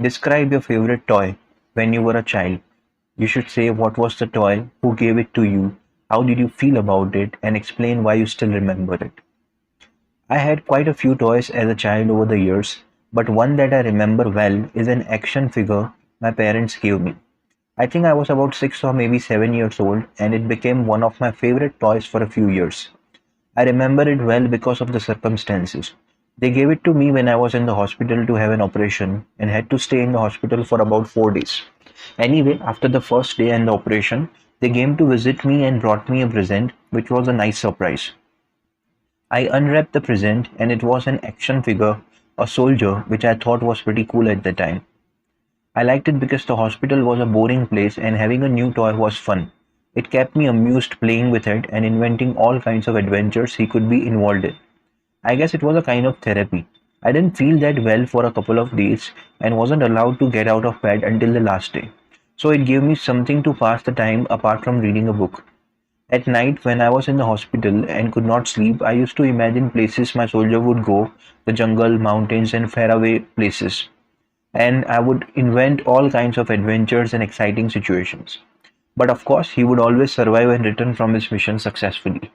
Describe your favorite toy when you were a child. You should say what was the toy, who gave it to you, how did you feel about it, and explain why you still remember it. I had quite a few toys as a child over the years, but one that I remember well is an action figure my parents gave me. I think I was about 6 or maybe 7 years old, and it became one of my favorite toys for a few years. I remember it well because of the circumstances. They gave it to me when I was in the hospital to have an operation and had to stay in the hospital for about 4 days. Anyway, after the first day and the operation, they came to visit me and brought me a present, which was a nice surprise. I unwrapped the present and it was an action figure, a soldier, which I thought was pretty cool at the time. I liked it because the hospital was a boring place and having a new toy was fun. It kept me amused playing with it and inventing all kinds of adventures he could be involved in. I guess it was a kind of therapy. I didn't feel that well for a couple of days and wasn't allowed to get out of bed until the last day. So it gave me something to pass the time apart from reading a book. At night, when I was in the hospital and could not sleep, I used to imagine places my soldier would go, the jungle, mountains, and faraway places. And I would invent all kinds of adventures and exciting situations. But of course, he would always survive and return from his mission successfully.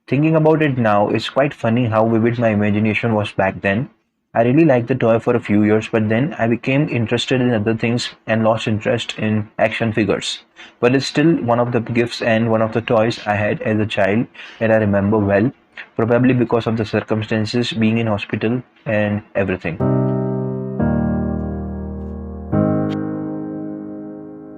Thinking about it now, it's quite funny how vivid my imagination was back then. I really liked the toy for a few years, but then I became interested in other things and lost interest in action figures. But it's still one of the gifts and one of the toys I had as a child that I remember well, probably because of the circumstances being in hospital and everything.